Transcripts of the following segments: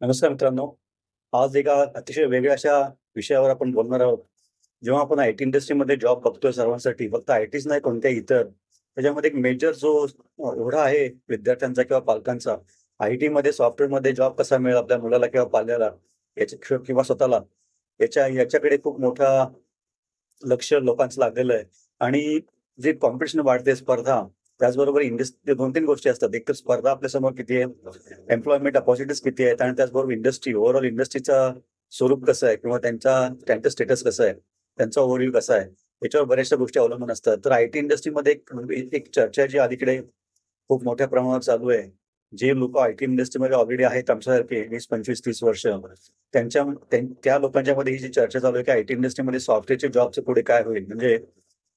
नमस्कार मित्रांनो. आज एका अतिशय वेगळ्या अशा विषयावर आपण बोलणार आहोत. जेव्हा आपण आय-टी इंडस्ट्रीमध्ये जॉब बघतोय सर्वांसाठी, फक्त आय-टीच नाही कोणत्याही इतर, त्याच्यामध्ये एक मेजर जो ओढा आहे विद्यार्थ्यांचा किंवा पालकांचा, आय-टीमध्ये सॉफ्टवेअरमध्ये जॉब कसा मिळेल आपल्या मुलाला किंवा पाल्याला याच्या किंवा स्वतःला, याच्याकडे खूप मोठा लक्ष लोकांचं लागलेलं आहे. आणि जे कॉम्पिटिशन वाढते, स्पर्धा, त्याचबरोबर 2-3 गोष्टी असतात. एक तर स्पर्धा आपल्यासमोर किती आहे, एम्प्लॉयमेंट अपॉर्च्युनिटीज किती आहेत आणि त्याचबरोबर इंडस्ट्री, ओव्हरऑल इंडस्ट्रीचं स्वरूप कसं आहे किंवा त्यांचं स्टेटस कसं आहे, त्यांचा ओव्हरव्ह्यू कसा आहे, याच्यावर बऱ्याचशा गोष्टी अवलंबून असतात. तर आय-टी इंडस्ट्रीमध्ये एक एक चर्चा जी अलीकडे खूप मोठ्या प्रमाणावर चालू आहे. जे लोकं आय-टी इंडस्ट्रीमध्ये ऑलरेडी आहेत आमच्यासारखे 20, 25, 30 वर्ष, त्या लोकांच्यामध्ये ही जी चर्चा चालू आहे, की आय-टी इंडस्ट्रीमध्ये सॉफ्टवेअरच्या जॉबचं पुढे काय होईल? म्हणजे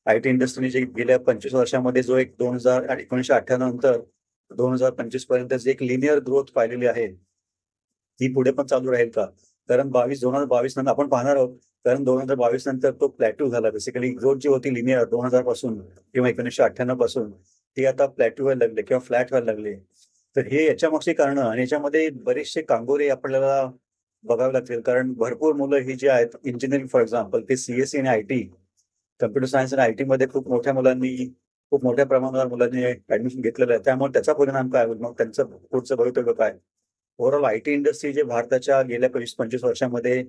आय-टी इंडस्ट्रीने जे गेल्या 25 वर्षामध्ये जो एक 2000 आणि 1998 नंतर 2025 पर्यंत जी एक लिनियर ग्रोथ पाहिलेली आहे, ती पुढे पण चालू राहील का? कारण 2022 नंतर आपण पाहणार आहोत. कारण 2022 नंतर तो प्लॅट्यू झाला. बेसिकली ग्रोथ जी होती लिनियर 2000 पासून किंवा 1998 पासून, ती आता प्लॅट्यू व्हायला लागली किंवा फ्लॅट व्हायला लागली. तर हे याच्यामागची कारणं आणि याच्यामध्ये बरेचसे कांगोरे आपल्याला बघावे लागतील. कारण भरपूर मुलं ही जी आहेत, इंजिनिअरिंग फॉर एक्झाम्पल, ते सी आणि आय-टी, कॉम्प्युटर सायन्स आणि आय-टीमध्ये खूप मोठ्या प्रमाणावर मुलांनी ॲडमिशन घेतलेलं आहे. त्यामुळे त्याचा परिणाम काय होईल? मग त्यांचं पुढचं भवितव्य काय? ओव्हरऑल आय-टी इंडस्ट्री जे भारताच्या गेल्या 20-25 वर्षामध्ये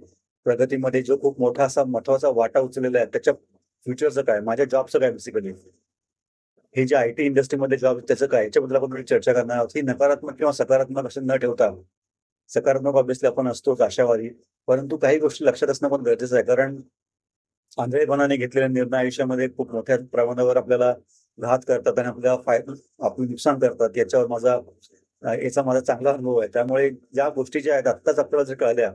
प्रगतीमध्ये जो खूप मोठा असा महत्त्वाचा वाटा उचललेला आहे, त्याच्या फ्युचरचं काय? माझ्या जॉबचं काय बेसिकली? हे जे आय-टी इंडस्ट्रीमध्ये जॉब त्याचं काय? याच्याबद्दल आपण थोडी चर्चा करणार आहोत. ही नकारात्मक किंवा सकारात्मक असं न ठेवता, सकारात्मक ऑब्व्हियसली आपण असतोच आशावादी, परंतु काही गोष्टी लक्षात असणं पण गरजेचं आहे. कारण आंधळेपणाने घेतलेले निर्णय आयुष्यामध्ये खूप मोठ्या प्रमाणावर आपल्याला घात करतात आणि आपलं नुकसान करतात. याचा माझा चांगला अनुभव आहे. त्यामुळे ज्या गोष्टी ज्या आहेत आत्ताच आपल्याला जर कळल्या,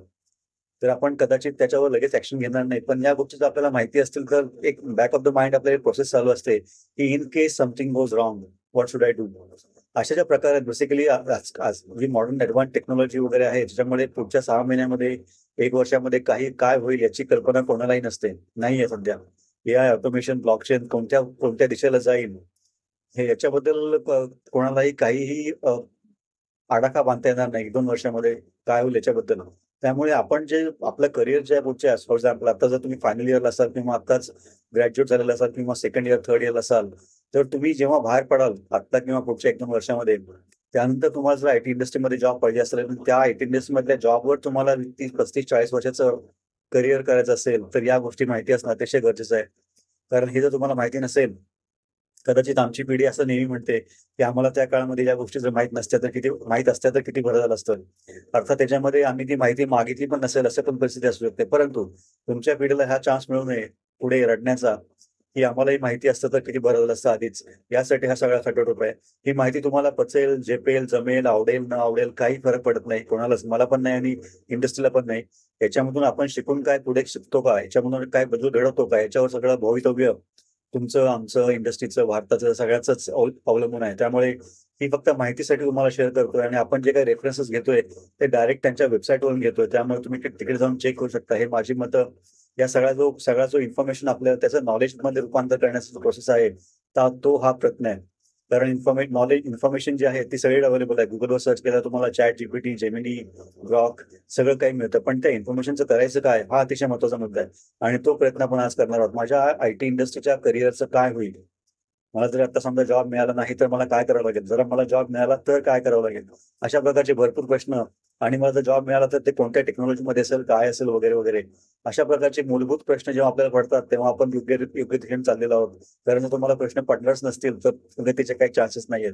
तर आपण कदाचित त्याच्यावर लगेच ॲक्शन घेणार नाही. पण या गोष्टी जर आपल्याला माहिती असतील, तर एक बॅक ऑफ द माइंड आपल्याला एक प्रोसेस चालू असते, की in case something goes wrong, what should I do? अशा ज्या प्रकार आहेत बेसिकली आज आज जी मॉडर्न एडव्हान्स टेक्नॉलॉजी वगैरे आहे, त्याच्यामुळे पुढच्या 6 महिन्यामध्ये, 1 वर्षामध्ये काही काय होईल याची कल्पना कोणालाही नसते. नाहीये सध्या. एआय, ऑटोमेशन, ब्लॉकचेन कोणत्या कोणत्या दिशेला जाईल, हे याच्याबद्दल कोणालाही काहीही आडाखा बांधता येणार नाही 1-2 वर्षामध्ये काय होईल याच्याबद्दल. त्यामुळे आपण जे आपलं करियर जे आहे पुढच्या फॉर एक्झाम्पल आता जर तुम्ही फायनल इयरला असाल किंवा आत्ताच ग्रॅज्युएट झालेला असाल किंवा सेकंड इयर, थर्ड इयरला असाल, तर तुम्ही जेव्हा बाहेर पडाल आत्ता किंवा पुढच्या 1-2 वर्षामध्ये, त्यानंतर तुम्हाला जर आय-टी इंडस्ट्रीमध्ये जॉब पाहिजे असेल, तर त्या आय-टी इंडस्ट्रीमधल्या जॉबवर तुम्हाला 30, 35, 40 वर्षाचं करियर करायचं असेल, तर या गोष्टी माहिती असणं अतिशय गरजेचं आहे. कारण हे जर तुम्हाला माहिती नसेल, कदाचित आमची पिढी असं नेहमी म्हणते, की आम्हाला त्या काळामध्ये ज्या गोष्टी जर माहीत असत्या तर किती बरं झालं असतं. अर्थात त्याच्यामध्ये आम्ही ती माहिती मागितली पण नसेल, असं पण परिस्थिती असू शकते. परंतु तुमच्या पिढीला हा चान्स मिळू नये पुढे रडण्याचा, की आम्हालाही माहिती असतं तर किती बरं झालं असतं आधीच. यासाठी हा सगळा खटाटोप आहे. ही माहिती तुम्हाला पचेल, झेपेल, जमेल, आवडेल, न आवडेल काही फरक पडत नाही कोणालाच. मला पण नाही आणि इंडस्ट्रीला पण नाही. याच्यामधून आपण शिकून काय पुढे शिकतो का? याच्यामधून काय बदल घडवतो का? याच्यावर सगळं भवितव्य तुमचं, आमचं, इंडस्ट्रीचं, भारताचं सगळ्याचंच अवलंबून आहे. त्यामुळे ही फक्त माहितीसाठी तुम्हाला शेअर करतोय आणि आपण जे काही रेफरन्सेस घेतोय, ते डायरेक्ट त्यांच्या वेबसाईटवरून घेतोय. त्यामुळे तुम्ही तिकडे जाऊन चेक करू शकता. हे माझी मतं या सगळा जो इन्फॉर्मेशन आपल्याला त्याचं नॉलेजमध्ये रूपांतर करण्याचा जो प्रोसेस आहे, तो हा प्रयत्न आहे. कारण इन्फॉर्मेशन जी आहे ती सगळी अवेलेबल आहे. Googleवर सर्च केल्यावर तुम्हाला ChatGPT, Gemini, Grok सगळं काही मिळतं. पण त्या इन्फॉर्मेशनचं करायचं काय? हा अतिशय महत्त्वाचा मुद्दा आहे. आणि तो प्रयत्न आपण आज करणार आहोत. माझ्या आय-टी इंडस्ट्रीच्या करिअरचं काय होईल? मला जर आता समजा जॉब मिळाला नाही, तर मला काय करावं लागेल? जर मला जॉब मिळाला तर काय करावं लागेल? अशा प्रकारचे भरपूर प्रश्न. आणि मला जर जॉब मिळाला तर ते कोणत्या टेक्नॉलॉजीमध्ये असेल, काय असेल वगैरे, वगैरे. अशा प्रकारचे मूलभूत प्रश्न जेव्हा आपल्याला पडतात, तेव्हा आपण योग्य दिशेने चाललेलो आहोत. कारण जर तुम्हाला प्रश्न पडणारच नसतील, तर प्रगतीचे काही चान्सेस नाहीयेत.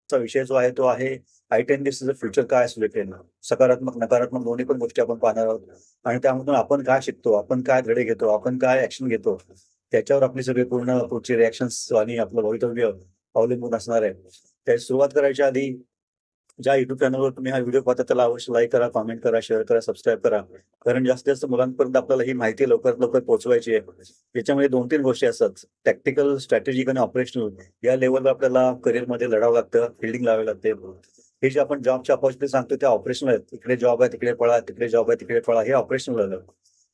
चा विषय जो आहे तो आहे आय-टी इंडस्ट्रीचं फ्युचर काय असू शकेल? सकारात्मक, नकारात्मक दोन्ही पण गोष्टी आपण पाहणार आहोत. आणि त्यामधून आपण काय शिकतो? आपण काय धडे घेतो? आपण काय ॲक्शन घेतो? त्याच्यावर आपली सगळी पूर्ण पुढची रिएक्शन्स आणि आपलं भवितव्य अवलंबून असणार आहे. त्याची सुरुवात करायच्या आधी ज्या YouTube चॅनलवर तुम्ही हा व्हिडिओ पाहता त्याला अवश्य लाईक करा, कमेंट करा, शेअर करा, सबस्क्राईब करा. कारण जास्तीत जास्त मुलांपर्यंत आपल्याला ही माहिती लवकरात लवकर पोहोचवायची आहे. याच्यामध्ये 2-3 गोष्टी असतात. टॅक्टिकल, स्ट्रॅटेजिक आणि ऑपरेशनल या लेव्हलवर आपल्याला करिअरमध्ये लढावं लागतं, फील्डिंग लावावी लागते. हे जे आपण जॉबच्या अपॉर्च्युनिटी सांगतो त्या ऑपरेशनल आहेत. इकडे जॉब आहे, तिकडे पळा, तिकडे जॉब आहे, तिकडे पळा. हे ऑपरेशनल झालं.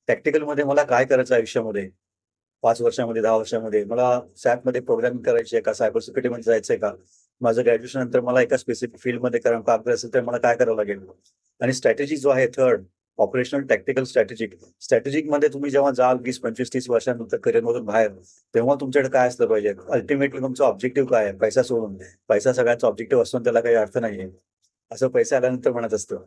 टॅक्टिकलमध्ये मला काय करायचं आयुष्यामध्ये? 5 वर्षामध्ये, 10 वर्षामध्ये मला सॅपमध्ये प्रोग्रामिंग करायची आहे का? सायबर सिक्युरिटीमध्ये जायचंय का? माझं ग्रॅज्युएशन नंतर मला एका स्पेसिफिक फील्डमध्ये काम करायचं असेल तर मला काय करावं लागेल? आणि स्ट्रॅटेजी जो आहे थर्ड, ऑपरेशनल टॅक्टिकल स्ट्रॅटेजिक मध्ये तुम्ही जेव्हा जाल 20-25-30 वर्षानंतर करिअरमधून बाहेर, तेव्हा तुमच्याकडे काय असलं पाहिजे, अल्टिमेटली तुमचा ऑब्जेक्टिव्ह काय आहे, पैसा सोडून. पैसा सगळ्यांचा ऑब्जेक्टिव्ह असून त्याला काही अर्थ नाहीये, असं पैसे आल्यानंतर म्हणत असतं.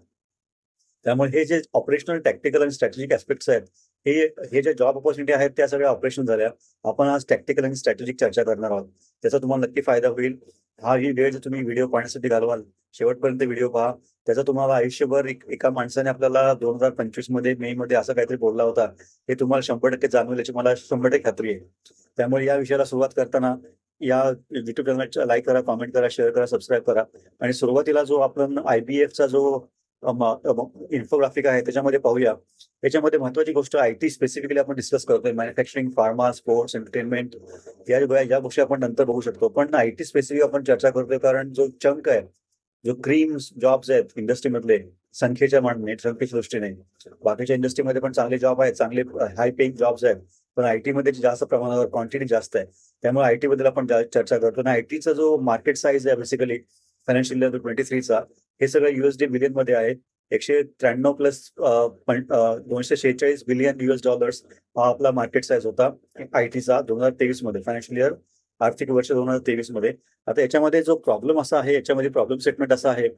त्यामुळे हे जे ऑपरेशनल टॅक्टिकल आणि स्ट्रॅटेजिक ऍस्पेक्ट्स आहेत, हे हे जे जॉब ऑपॉर्च्युनिटी आहेत त्या सगळ्या ऑपरेशन झाल्या. आपण आज टॅक्टिकल आणि स्ट्रॅटेजिक चर्चा करणार आहोत. त्याचा तुम्हाला नक्की फायदा होईल. ही वेळ जर तुम्ही व्हिडिओ पाहण्यासाठी घालवाल, शेवटपर्यंत व्हिडिओ पहा. त्याचा तुम्हाला आयुष्यभर एका माणसाने आपल्याला 2025 मध्ये मे मध्ये असं काहीतरी बोलला होता, हे तुम्हाला 100% जाणवेल याची मला 100% खात्री आहे. त्यामुळे या विषयाला सुरुवात करताना या युट्यूब चॅनलला लाईक करा, कॉमेंट करा, शेअर करा, सबस्क्राईब करा. आणि सुरुवातीला जो आपण IBFचा जो इन्फोग्राफिक आहे त्याच्यामध्ये पाहूया. त्याच्यामध्ये महत्वाची गोष्ट IT स्पेसिफिकली आपण डिस्कस करतोय. मॅन्युफॅक्चरिंग, फार्मा, स्पोर्ट्स, एंटरटेनमेंट या गोष्टी आपण नंतर बघू शकतो. पण IT स्पेसिफिक आपण चर्चा करतोय कारण जो चंक आहे, जो क्रीम जॉब्स आहेत इंडस्ट्रीमधले, संख्येच्या दृष्टीने बाकीच्या इंडस्ट्रीमध्ये पण चांगले जॉब आहेत, चांगले हाय पेइंग जॉब्स आहेत, पण IT मध्ये जास्त प्रमाणावर क्वांटिटी जास्त आहे. त्यामुळे IT बद्दल आपण चर्चा करतो. आणि ITचा जो मार्केट साईज आहे बेसिकली फायनान्शियल इयर 23चा, हे सगळं USD बिलियन मध्ये आहे. 193 प्लस 246 बिलियन US डॉलर्स हा आपला मार्केट साईज होता ITचा 2023 मध्ये, फायनान्शियल इयर आर्थिक वर्ष 2023 मध्ये. आता याच्यामध्ये जो प्रॉब्लेम असा आहे, याच्यामध्ये प्रॉब्लेम स्टेटमेंट असा आहे,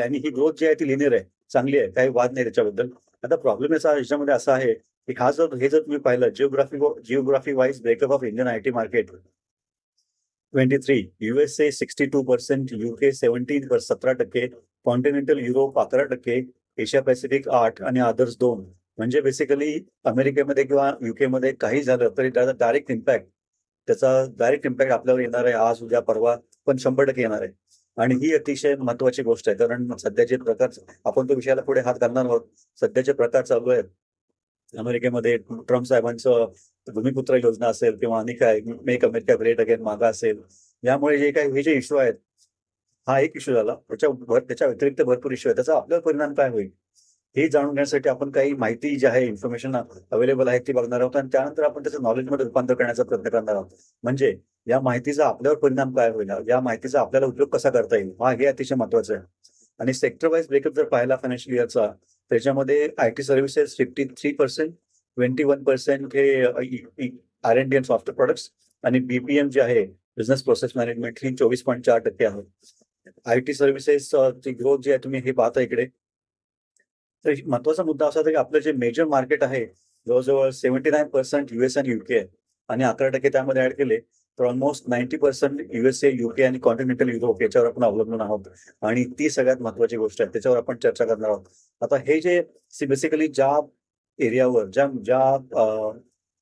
आणि ही ग्रोथ जी आहे ती लिनियर आहे, चांगली आहे, काही वाद नाही त्याच्याबद्दल. आता प्रॉब्लेम याच्यामध्ये असा आहे की हे जर तुम्ही पाहिलं geography wise breakup of Indian IT market 23, USA 62%, UK 17% continental Europe 11%, Asia Pacific 8% आणि अदर्स 2. म्हणजे बेसिकली अमेरिकेमध्ये किंवा UK मध्ये काही झालं तरी त्याचा डायरेक्ट इम्पॅक्ट आपल्यावर येणार आहे, आज उद्या परवा, पण 100% येणार आहे. आणि ही अतिशय महत्वाची गोष्ट आहे, कारण सध्याचे प्रकार, आपण तो विषयाला पुढे हात घालणार आहोत. सध्याचे प्रकार चालू आहेत अमेरिकेमध्ये. ट्रम्प साहेबांचं भूमिपुत्र योजना असेल किंवा आणि काय, मेक अमेरिका ग्रेट अगेन मागा असेल, यामुळे हे जे इश्यू आहेत, हा एक इश्यू झाला. त्याच्या व्यतिरिक्त भरपूर इश्यू आहे. त्याचा आपल्यावर परिणाम काय होईल हे जाणून घेण्यासाठी आपण काही माहिती जी आहे, इन्फॉर्मेशन अवेलेबल आहे ती बघणार आहोत. आणि त्यानंतर आपण त्याचं नॉलेजमध्ये रूपांतर करण्याचा प्रयत्न करणार आहोत. म्हणजे या माहितीचा आपल्यावर परिणाम काय होईल, या माहितीचा आपल्याला उपयोग कसा करता येईल, हे अतिशय महत्वाचं आहे. आणि सेक्टर वाईज ब्रेकअप जर पाहिला फायनान्शियल इयरचा, त्याच्यामध्ये IT सर्व्हिसेस 53%, 21% हे R&D अँड सॉफ्टवेअर प्रोडक्ट्स, आणि BPM जे आहे बिझनेस प्रोसेस मॅनेजमेंट ही 24.4% आहे. IT सर्व्हिसेस ची ग्रोथ जी आहे तुम्ही हे पाहता इकडे. तर महत्वाचा मुद्दा असा होता की आपलं जे मेजर मार्केट आहे जवळजवळ 79% US आणि UK आहे, आणि 11% त्यामध्ये ऍड केले तर ऑलमोस्ट 90% USA, UK आणि कॉन्टिनेंटल युरोप याच्यावर आपण अवलंबून आहोत. आणि ती सगळ्यात महत्वाची गोष्ट आहे, त्याच्यावर आपण चर्चा करणार आहोत. आता हे जे बेसिकली ज्या एरियावर, ज्या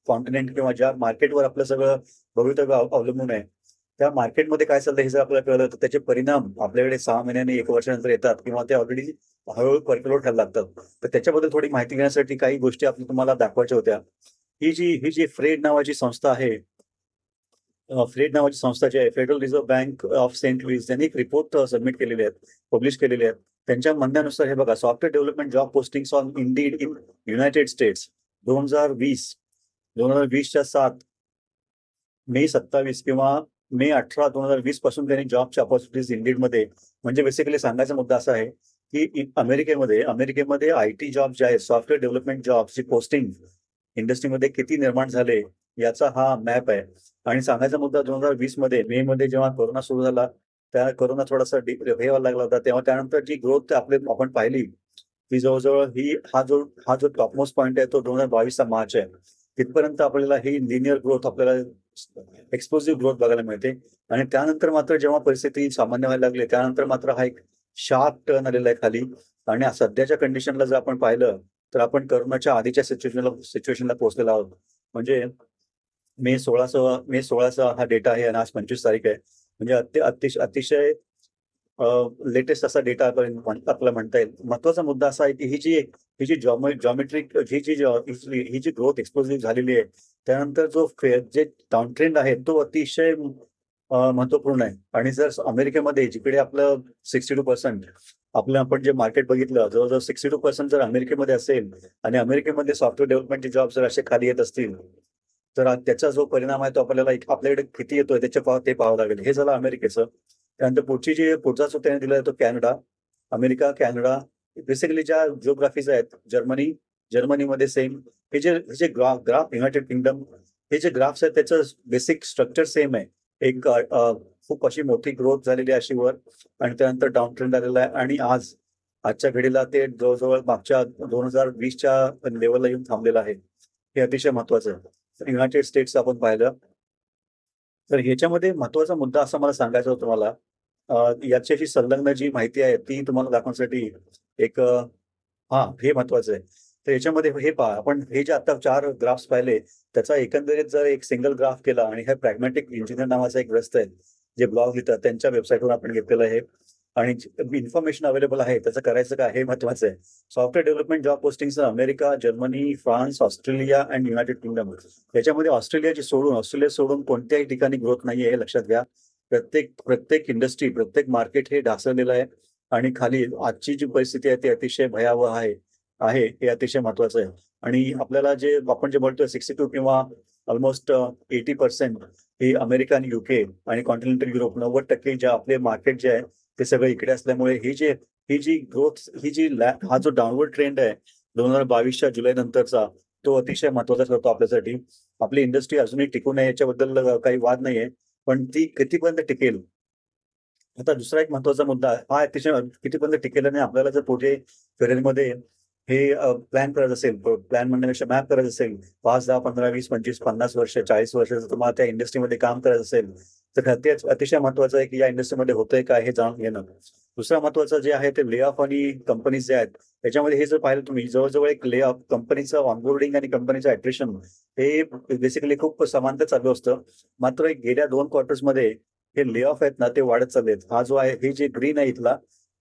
कॉन्टिनेंट किंवा ज्या मार्केटवर आपलं सगळं भवितव्य अवलंबून आहे, त्या मार्केटमध्ये काय चाललंय हे जर आपल्याला कळलं तर त्याचे परिणाम आपल्याकडे 6 महिन्यांनी 1 वर्षानंतर येतात, किंवा ते ऑलरेडी हळूहळू पर्क्युलेट व्हायला लागतात. तर त्याच्याबद्दल थोडी माहिती घेण्यासाठी काही गोष्टी तुम्हाला दाखवायच्या होत्या. ही जी फ्रेड नावाची संस्था आहे, जी आहे, Federal Reserve Bank of Saint Louis, यांनी एक रिपोर्ट सबमिट केलेले आहेत, पब्लिश केलेले आहेत. त्यांच्या म्हणण्यानुसार हे बघा, software development job postings on Indeed in United States 2020च्या 7 मे 27 किंवा मे 18, 2020 पासून त्यांनी जॉबच्या ऑपॉर्च्युनिटीज इंडीडमध्ये, म्हणजे बेसिकली सांगायचा मुद्दा असा आहे की अमेरिकेमध्ये IT जॉब जे आहेत, सॉफ्टवेअर डेव्हलपमेंट जॉबची पोस्टिंग इंडस्ट्रीमध्ये किती निर्माण झाले याचा हा मॅप आहे. आणि सांगायचा मुद्दा 2020 मध्ये मे मध्ये जेव्हा कोरोना सुरू झाला, त्या कोरोना थोडासा हे व्हायला लागला होता, तेव्हा त्यानंतर जी ग्रोथ आपण पाहिली ती जवळजवळ हा जो टॉपमोस्ट पॉईंट आहे तो 2022चा मार्च आहे. तिथपर्यंत आपल्याला ही लिनियर ग्रोथ, आपल्याला एक्सप्लोसिव्ह ग्रोथ बघायला मिळते. आणि त्यानंतर मात्र जेव्हा परिस्थिती सामान्य व्हायला लागली, त्यानंतर मात्र हा एक शार्प टर्न आलेला आहे खाली. आणि सध्याच्या कंडिशनला जर आपण पाहिलं तर आपण कोरोनाच्या आधीच्या सिच्युएशनला पोहोचलेलो आहोत. म्हणजे मे 16चा हा डेटा आहे, आणि आज 25 तारीख आहे. म्हणजे अतिशय लेटेस्ट असा डेटा आपल्याला म्हणता येईल. महत्वाचा मुद्दा असा आहे की ही जी जॉमेट्रिक ही जी ग्रोथ एक्सप्लोसिव्ह झालेली आहे, त्यानंतर जे डाऊन ट्रेंड आहे तो अतिशय महत्वपूर्ण आहे. आणि जर अमेरिकेमध्ये, जिकडे आपलं 62%, आपण जे मार्केट बघितलं, जवळजवळ 62% जर अमेरिकेमध्ये असेल, आणि अमेरिकेमध्ये सॉफ्टवेअर डेव्हलपमेंटचे जॉब जर असे खाली येत असतील, तर त्याचा जो परिणाम आहे तो आपल्याकडे किती येतोय ते पाहावं लागेल. हे झालं अमेरिकेचं. त्यानंतर पुढचा जो त्याने दिला तो कॅनडा, अमेरिका, कॅनडा, बेसिकली ज्या जिओग्राफीज आहेत, जर्मनीमध्ये सेम. हे जे ग्राफ युनायटेड किंगडम, हे जे ग्राफ्स आहेत त्याचं बेसिक स्ट्रक्चर सेम आहे. एक खूप अशी मोठी ग्रोथ झालेली आहे अशी वर, आणि त्यानंतर डाऊन ट्रेंड आलेला आहे, आणि आजच्या घडीला ते जवळजवळ मागच्या 2020च्या लेवलला येऊन थांबलेलं आहे. हे अतिशय महत्वाचं आहे. युनायटेड स्टेट्स आपण पाहिलं तर ह्याच्यामध्ये महत्वाचा मुद्दा असा मला सांगायचा होता तुम्हाला, याच्याशी संलग्न जी माहिती आहे ती तुम्हाला दाखवण्यासाठी एक हे महत्वाचं आहे. तर याच्यामध्ये हे पहा, आपण हे जे आता 4 ग्राफ्स पाहिले त्याचा एकंदरीत जर एक सिंगल ग्राफ केला, आणि हे प्रॅग्मॅटिक इंजिनियर नावाचा एक ग्रस्त आहे जे ब्लॉग लिहितात त्यांच्या वेबसाईटवर आपण घेतलेलं आहे, आणि इन्फॉर्मेशन अवेलेबल आहे त्याचं करायचं काय हे महत्वाचं आहे. Software development job postings America, Germany, France, Australia and United kingdom. याच्यामध्ये ऑस्ट्रेलिया सोडून कोणत्याही ठिकाणी ग्रोथ नाहीये हे लक्षात घ्या. प्रत्येक इंडस्ट्री, प्रत्येक मार्केट हे ढासळलेलं आहे, आणि खाली आजची जी परिस्थिती आहे ती अतिशय भयावह आहे हे अतिशय महत्वाचं आहे. आणि आपल्याला आपण जे बोलतोय 62 किंवा ऑलमोस्ट 80% ही अमेरिका आणि युके आणि कॉन्टिनेंटल युरोप, 90% जे आपले मार्केट जे आहे ते सगळं इकडे असल्यामुळे ही जी ग्रोथ, हा जो डाऊनवर्ड ट्रेंड आहे 2022च्या जुलै नंतरचा, तो अतिशय महत्वाचा ठरतो आपल्यासाठी. आपली इंडस्ट्री अजूनही टिकून आहे याच्याबद्दल काही वाद नाहीये, पण ती कितीपर्यंत टिकेल. आता दुसरा एक महत्वाचा मुद्दा हा अतिशय कितीपर्यंत टिकेल, आणि आपल्याला जर पुढे करिअरमध्ये हे प्लॅन करायचं असेल, प्लॅन म्हणण्यापेक्षा मॅप करायचं असेल, 5, 10, 15, 20, 25, 50 वर्ष, 40 वर्ष जर तुम्हाला त्या इंडस्ट्रीमध्ये काम करायचं असेल तर अतिशय महत्वाचं आहे की या इंडस्ट्रीमध्ये होतंय काय हे जाणून घेणं. दुसरा महत्वाचं जे आहे ते ले ऑफ आणि कंपनीज जे आहेत त्याच्यामध्ये हे जर पाहिलं तुम्ही, जवळजवळ एक ले ऑफ, कंपनीचं ऑनबोर्डिंग आणि कंपनीचं ॲट्रिशन हे बेसिकली खूप समांतर चालू असतं. मात्र गेल्या 2 क्वार्टर्समध्ये हे ले ऑफ आहेत ना ते वाढत चाललेत. हा जो आहे, हे जे ग्रीन आहे इथला,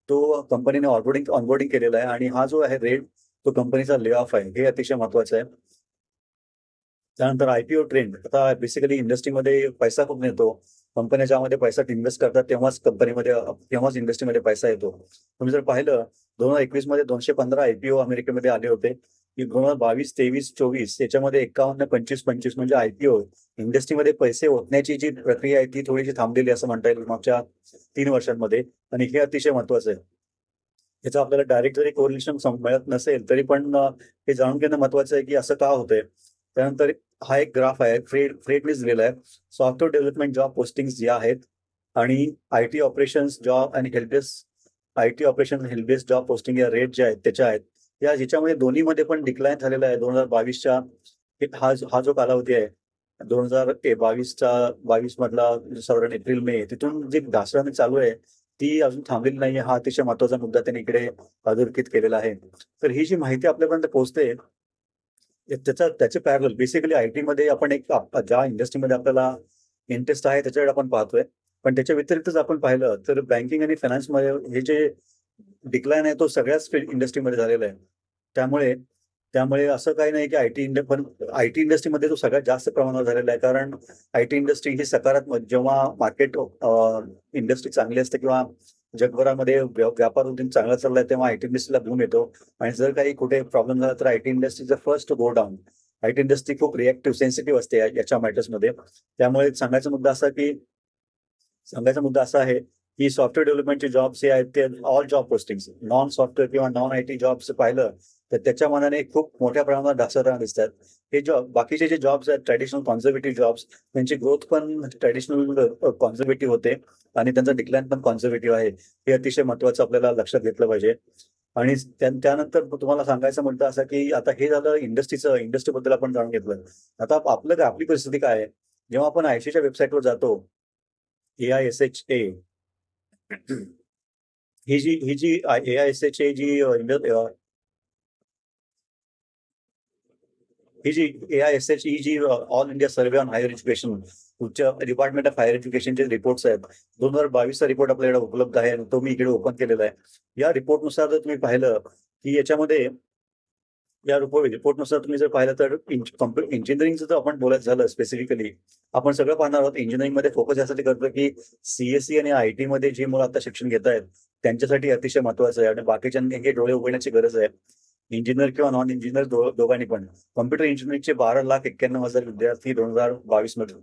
तो कंपनीने ऑनबोर्डिंग केलेला आहे, आणि हा जो आहे रेड तो कंपनीचा ले ऑफ आहे. हे अतिशय महत्वाचं आहे. त्यानंतर आयपीओ ट्रेंड. आता बेसिकली इंडस्ट्रीमध्ये पैसा खूप येतो, कंपन्या ज्यामध्ये पैसा इन्व्हेस्ट करतात तेव्हाच इंडस्ट्रीमध्ये पैसा येतो. तुम्ही जर पाहिलं 2021 मध्ये 215 आयपीओ अमेरिकेमध्ये आले होते, की 2022, 23, 24 याच्यामध्ये 51, 25, 25 म्हणजे आयपीओ इंडस्ट्रीमध्ये पैसे ओतण्याची जी प्रक्रिया आहे ती थोडीशी थांबलेली असं म्हणता येईल मागच्या 3 वर्षांमध्ये, आणि हे अतिशय महत्वाचं आहे. याचं आपल्याला डायरेक्ट जरी कोरिलेशन मिळत नसेल तरी पण हे जाणून घेणं महत्वाचं आहे की असं का होतंय. त्यानंतर हा एक ग्राफ आहे, फ्रेडनेच दिलेला आहे. सॉफ्टवेअर डेव्हलपमेंट जॉब पोस्टिंग ज्या आहेत, आणि आयटी ऑपरेशन्स जॉब आणि हेल्पडेस्क जॉब पोस्टिंग या रेट ज्या आहेत त्याच्या आहेत. ह्याच्यामध्ये दोन्हीमध्ये पण डिक्लाइन झालेला आहे. 2022च्या हा जो कालावधी आहे 2022 मधला साधारण एप्रिल मे, तिथून जी ढासळण चालू आहे ती अजून थांबलेली नाहीये. हा अतिशय महत्वाचा मुद्दा त्यांनी इकडे अधोरेखित केलेला आहे. तर ही जी माहिती आपल्यापर्यंत पोहोचते त्याचे पॅरल बेसिकली आयटी मध्ये आपण ज्या इंडस्ट्रीमध्ये आपल्याला इंटरेस्ट आहे त्याच्याकडे आपण पाहतोय, पण त्याच्या व्यतिरिक्तच आपण पाहिलं तर बँकिंग आणि फायनान्समध्ये हे जे डिक्लाइन आहे तो सगळ्याच इंडस्ट्रीमध्ये झालेला आहे. त्यामुळे असं काही नाही की आयटी इंडस्ट्रीमध्ये तो सगळ्यात जास्त प्रमाणावर झालेला आहे. कारण आयटी इंडस्ट्री ही सकारात्मक, जेव्हा मार्केट इंडस्ट्री चांगली असते किंवा जगभरामध्ये व्यापार उद्योग चांगला चाललाय तेव्हा आयटी इंडस्ट्रीला बूम येतो, आणि जर काही कुठे प्रॉब्लेम झाला तर आयटी इंडस्ट्रीचं first go down. IT industry खूप रिएक्टिव्ह, सेन्सिटिव्ह असते याच्या मॅटर्समध्ये. त्यामुळे सांगायचा मुद्दा असा आहे की सॉफ्टवेअर डेव्हलपमेंटचे जॉब्स जे आहेत ते all job posting, non software किंवा नॉन आयटी जॉब्स पाहिलं तर त्याच्या मनाने खूप मोठ्या प्रमाणात ढासळताना दिसतात. हे बाकीचे जे जॉब्स आहेत ट्रॅडिशनल कॉन्झर्वेटिव्ह जॉब्स, त्यांची ग्रोथ पण ट्रॅडिशनल कॉन्झर्वेटिव्ह होते आणि त्यांचा डिक्लाइन पण कॉन्झर्वेटिव्ह आहे. हे अतिशय महत्वाचं आपल्याला लक्षात घेतलं पाहिजे. आणि त्यानंतर तुम्हाला सांगायचा मुद्दा असा की आता हे झालं इंडस्ट्रीबद्दल आपण जाणून घेतलं. आता आपली परिस्थिती काय आहे, जेव्हा आपण आयसीच्या वेबसाईटवर जातो, AISHA ही जी AISHA जी All India Survey on Higher Education, उच्च डिपार्टमेंट ऑफ हायर एज्युकेशनचे रिपोर्ट्स आहेत. 2022चा रिपोर्ट आपल्याकडे उपलब्ध आहे, तो मी इकडे ओपन केलेला आहे. या रिपोर्टनुसार जर तुम्ही पाहिलं की रिपोर्टनुसार तुम्ही जर पाहिलं तर इंजिनिअरिंगचं जर आपण बोलायचं झालं स्पेसिफिकली, आपण सगळं पाहणार आहोत. इंजिनिअरिंगमध्ये फोकस यासाठी करतो की सीएससी आणि आयटी मध्ये जी मुलं आता शिक्षण घेत आहेत त्यांच्यासाठी अतिशय महत्वाचं आहे, आणि बाकीच्यांनी हे डोळे उघडण्याची गरज आहे. इंजिनियर किंवा नॉन इंजिनियर दोघांनी पण. कॉम्प्युटर इंजिनिअरिंगचे 12,91,000 विद्यार्थी 2022 मध्ये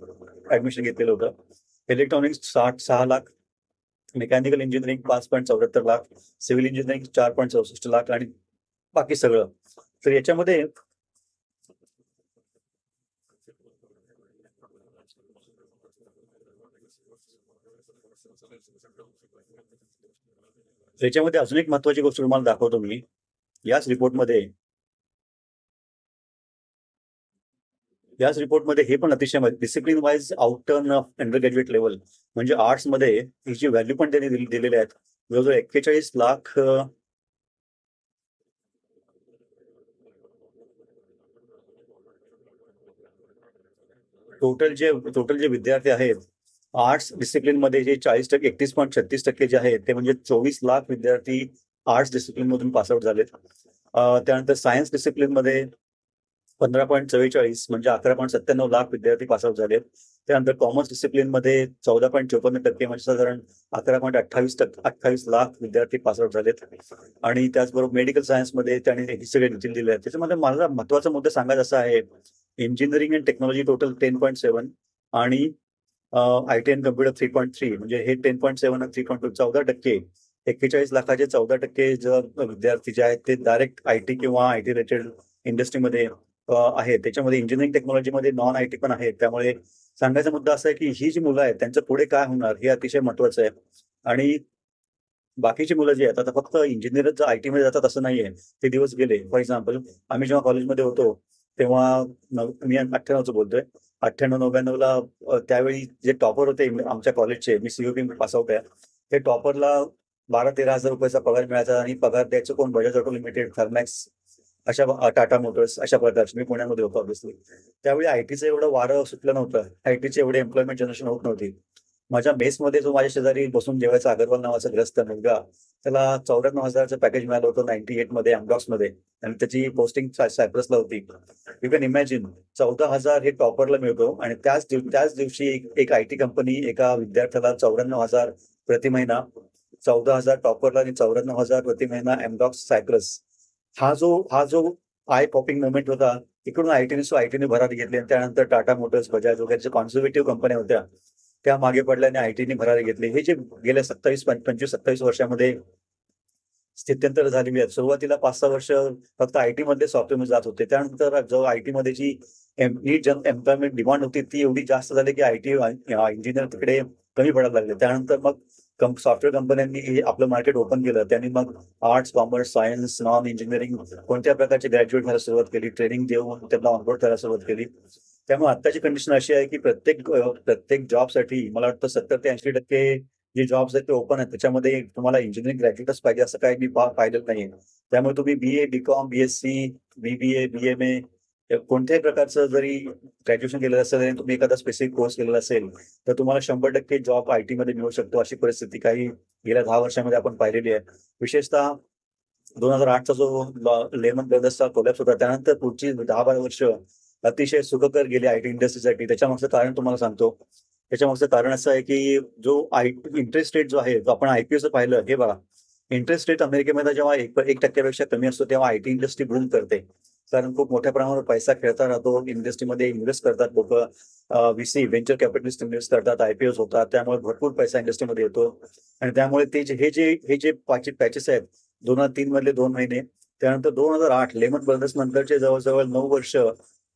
ऍडमिशन घेतलेलं होतं. Electronics 6 lakh mechanical engineering 5.74 lakh, civil engineering 4.64 lakh आणि बाकी सगळं. तर याच्यामध्ये याच्यामध्ये अजून एक महत्वाची गोष्ट तुम्हाला दाखवतो मी. याच रिपोर्टमध्ये हे पण अतिशय discipline wise outturn of undergraduate level म्हणजे आर्ट्समध्ये हिची व्हॅल्यू पण त्यांनी दिलेले आहेत. जवळजवळ 41 लाख टोटल जे विद्यार्थी आहेत आर्ट्स डिसिप्लिन मध्ये जे 40%, 31.36% जे आहेत ते म्हणजे 24 लाख विद्यार्थी आर्ट्स डिसिप्लिन मधून पासआउट झालेत. त्यानंतर सायन्स डिसिप्लिन मध्ये 15.44 म्हणजे 11.97 लाख विद्यार्थी पासआउट झालेत. त्यानंतर कॉमर्स डिसिप्लिन मध्ये 14.54% म्हणजे साधारण 11.28 लाख विद्यार्थी पासआउट झालेत. आणि त्याचबरोबर मेडिकल सायन्समध्ये त्याने हे सगळे डिटेल दिले आहेत. त्याच्यामध्ये मला महत्वाचा मुद्दा सांगायचा असा आहे, इंजिनिअरिंग अँड टेक्नॉलॉजी टोटल 10.7 आणि आय टी अँड कम्प्युटर 3.3 म्हणजे हे 10.7 आणि 3.2 14%. 41 लाखाचे 14% विद्यार्थी जे आहेत ते डायरेक्ट आयटी किंवा आयटी रिलेटेड इंडस्ट्रीमध्ये आहेत. त्याच्यामध्ये इंजिनिअरिंग टेक्नॉलॉजीमध्ये नॉन आयटी पण आहेत. त्यामुळे सांगायचा मुद्दा असा आहे की ही जी मुलं आहेत त्यांचं पुढे काय होणार हे अतिशय महत्वाचं आहे. आणि बाकीची मुलं जी आहेत आता फक्त इंजिनिअरच आयटी मध्ये जातात असं नाहीये. ते दिवस गेले. फॉर एक्झाम्पल आम्ही जेव्हा कॉलेजमध्ये होतो तेव्हा मी 98चं बोलतोय. 98-99ला त्यावेळी जे टॉपर होते आमच्या कॉलेजचे, मी सीयूपी पासआउट आहे, ते टॉपरला 12-13 हजार रुपयाचा पगार मिळायचा आणि पगार द्यायचं कोण? बजाज ऑटो लिमिटेड, थर्मॅक्स, अशा टाटा मोटर्स अशा प्रकारचे. मी पुण्यामध्ये होतो ऑब्व्हियसली. त्यावेळी आयटीचं एवढं वारं सुटलं नव्हतं. आयटीचे एवढे एम्प्लॉयमेंट जनरेशन होत नव्हती. माझ्या मेसमध्ये जो माझ्या शेजारी बसून जेवायचा अगरवाल नावाचा ग्रस्त मुलगा, त्याला 94,000चं पॅकेज मिळालं होतं 98 मध्ये एमडॉक्स मध्ये आणि त्याची पोस्टिंग सायप्रसला होती. यू कॅन इमॅजिन 14,000 हे टॉपरला मिळतो आणि त्याच दिवशी एक आयटी कंपनी एका विद्यार्थ्याला 94,000 प्रति महिना, 14,000 टॉपरला आणि 94,000 प्रति महिना एमडॉक्स सायप्रस. हा जो आय पॉपिंग मोमेंट होता. इकडून आयटीने भरारी घेतली आणि त्यानंतर टाटा मोटर्स, बजाज वगैरे कॉन्झर्वेटिव्ह कंपन्या होत्या त्या मागे पडल्याने आयटीने भरारी घेतली. हे जे गेल्या 25-27 वर्षामध्ये स्थित्यंतर झालेली आहेत. सुरुवातीला 5-6 वर्ष फक्त आयटी मध्ये सॉफ्टवेअर जात होते. त्यानंतर जो आयटी मध्ये जी एम्प्लॉयमेंट डिमांड होती ती एवढी जास्त झाली की आयटी इंजिनियर तिकडे कमी पडायला लागले. त्यानंतर मग सॉफ्टवेअर कंपन्यांनी आपलं मार्केट ओपन केलं. त्यांनी मग arts, commerce, science, non engineering कोणत्या प्रकारचे ग्रॅज्युएट व्हायला सुरुवात केली, ट्रेनिंग देऊन त्यांना ऑनबोर्ड करायला सुरुवात केली. त्यामुळे आत्ताची कंडिशन अशी आहे की प्रत्येक जॉबसाठी मला वाटतं 70 ते 80% जे जॉब्स आहेत ते ओपन आहेत. त्याच्यामध्ये तुम्हाला इंजिनिअरिंग ग्रॅज्युएटच पाहिजे असं काही मी पाहिलेलं नाहीये. त्यामुळे तुम्ही BA, BCom, BSc, BBA, BMA कोणत्याही प्रकारचं जरी ग्रॅज्युएशन केलेलं असेल आणि तुम्ही एखादा स्पेसिफिक कोर्स केलेला असेल तर तुम्हाला 100% जॉब आयटी मध्ये मिळू शकतो. अशी परिस्थिती काही गेल्या 10 वर्षामध्ये आपण पाहिलेली आहे. विशेषतः 2008चा जो लेमन ब्रदर्सचा कोलॅप्स होता त्यानंतर पुढची 10-12 वर्ष अतिशय सुखकर गेली आयटी इंडस्ट्रीसाठी. त्याच्यामागचं कारण तुम्हाला सांगतो. त्याच्यामागचं कारण असं आहे की जो इंटरेस्ट रेट जो आहे तो आपण आयपीओचं पाहिलं. हे बघा, इंटरेस्ट रेट अमेरिकेमध्ये जेव्हा 1% कमी असतो तेव्हा आयटी इंडस्ट्री बूम करते. कारण खूप मोठ्या प्रमाणावर पैसा खेळता राहतो. इंडस्ट्रीमध्ये इन्व्हेस्ट करतात लोक, व्हीसी व्हेंचर कॅपिटलिस्ट इन्व्हेस्ट करतात, आयपीओज होतात. त्यामुळे भरपूर पैसा इंडस्ट्रीमध्ये येतो आणि त्यामुळे हे जे पॅचेस आहेत 2003 मधले 2 महिने, त्यानंतर 2008 लेमन ब्रदर्स नंतरचे जवळजवळ 9 वर्ष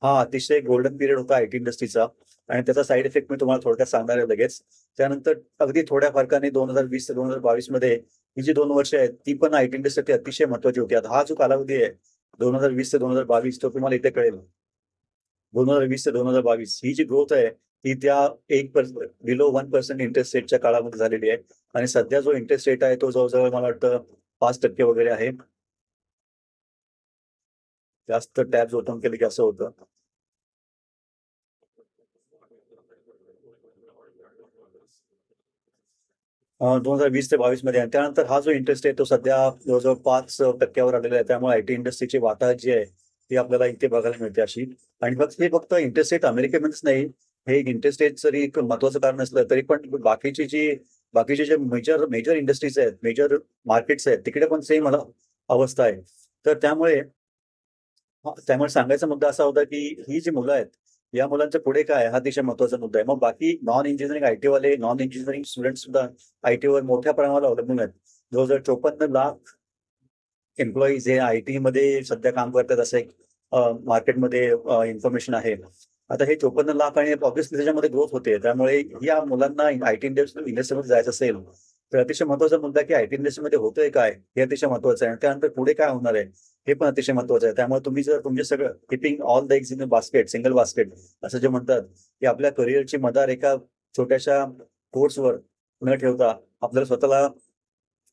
हा अतिशय गोल्डन पिरियड होता आयटी इंडस्ट्रीचा. आणि त्याचा साईड इफेक्ट मी तुम्हाला थोडक्यात सांगणार आहे लगेच. त्यानंतर अगदी थोड्या फरकाने 2020 ते 2022 मध्ये ही जी 2 वर्ष आहेत ती पण आयटी इंडस्ट्रीसाठी अतिशय महत्वाची होती. आता हा जो कालावधी आहे 2020 ते 2022 तो तुम्हाला इथे कळेल. 2020 ते 2022 ही जी ग्रोथ आहे ती त्या बिलो 1% इंटरेस्ट रेटच्या काळामध्ये झालेली आहे. आणि सध्या जो इंटरेस्ट रेट आहे तो जवळजवळ मला वाटतं 5% वगैरे आहे. जास्त टॅब्स ओपन केले की असं होतं. 2020 ते 22 मध्ये आहे. त्यानंतर हा जो इंटरेस्ट आहे तो सध्या जवळजवळ 5% आलेला आहे. त्यामुळे आयटी इंडस्ट्रीची वाताहत जी आहे ती आपल्याला इथे बघायला मिळते अशी. आणि फक्त इंटरेस्ट रेट अमेरिकेमध्येच नाही, हे इंटरेस्ट रेट जरी एक महत्वाचं कारण असलं तरी पण बाकीचे जे मेजर इंडस्ट्रीज आहेत, मेजर मार्केट्स आहेत तिकडे पण सेम अवस्था आहे. तर त्यामुळे सांगायचा मुद्दा असा होता की ही जी मुलं आहेत या मुलांचं पुढे काय हा अतिशय महत्वाचा मुद्दा आहे. मग बाकी नॉन इंजिनिअरिंग आयटी वाले, नॉन इंजिनिअरिंग स्टुडंट सुद्धा आयटीवर मोठ्या प्रमाणावर अवलंबून आहेत. जवळजवळ 54 लाख एम्प्लॉईज हे आयटी मध्ये सध्या काम करतात असं एक मार्केटमध्ये इन्फॉर्मेशन आहे. आता हे 54 लाख आणि ऑब्व्हियसली त्याच्यामध्ये ग्रोथ होते. त्यामुळे या मुलांना आयटी इंडस्ट्रीमध्ये जायचं असेल तर अतिशय महत्वाचा मुद्दा की आयटी इंडस्ट्रीमध्ये होतंय काय हे अतिशय महत्वाचं आहे. आणि त्यानंतर पुढे काय होणार आहे हे पण अतिशय महत्वाचं आहे. त्यामुळे तुम्ही जर तुमचे सगळं keeping all the eggs in basket, single basket असं जे म्हणतात, की आपल्या करिअरची मदार एका छोट्याशा कोर्सवर न ठेवता आपल्याला स्वतःला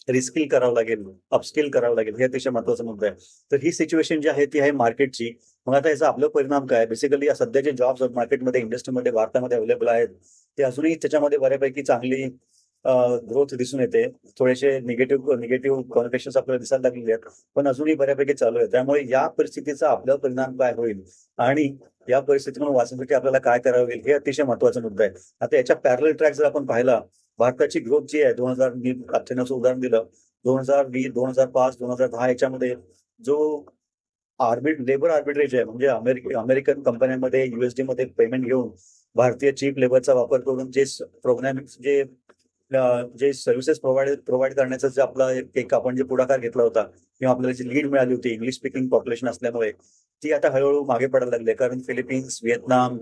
रिस्किल करावं लागेल, अपस्किल करावं लागेल, हे अतिशय महत्वाचा मुद्दा आहे. तर ही सिच्युएशन जी आहे ती आहे मार्केटची. मग आता याचा आपला परिणाम काय? बेसिकली सध्या जे जॉब्स मार्केटमध्ये, इंडस्ट्रीमध्ये, भारतामध्ये अवेलेबल आहेत, ते अजूनही त्याच्यामध्ये बऱ्यापैकी चांगली ग्रोथ दिसून येते. थोडेसे निगेटिव्ह कॉन्फेशन्स आपल्याला दिसायला लागलेले आहेत, पण अजूनही बऱ्यापैकी चालू आहे. त्यामुळे या परिस्थितीचा आपल्यावर परिणाम काय होईल आणि या परिस्थितीतून वाचण्यासाठी आपल्याला काय करावं लागेल हे अतिशय महत्वाचा मुद्दा आहे. आता याच्या पॅरलल ट्रॅक जर आपण पाहिला, भारताची ग्रोथ जी आहे 2000 मी अठ्ठ्याण्णवचं उदाहरण दिलं, 2020, 2005, 2010 याच्यामध्ये जो लेबर आर्बिट्रेज आहे, म्हणजे अमेरिकन कंपन्यांमध्ये युएसडी मध्ये पेमेंट घेऊन भारतीय चीप लेबरचा वापर करून जे प्रोग्रामिंग जे सर्व्हिसेस प्रोव्हाइड करण्याचा जे आपला एक आपण जे पुढाकार घेतला होता किंवा आपल्याला जी लीड मिळाली होती इंग्लिश स्पीकिंग पॉप्युलेशन असल्यामुळे, ती आता हळूहळू मागे पडायला लागली आहे. कारण फिलिपिन्स, व्हिएतनाम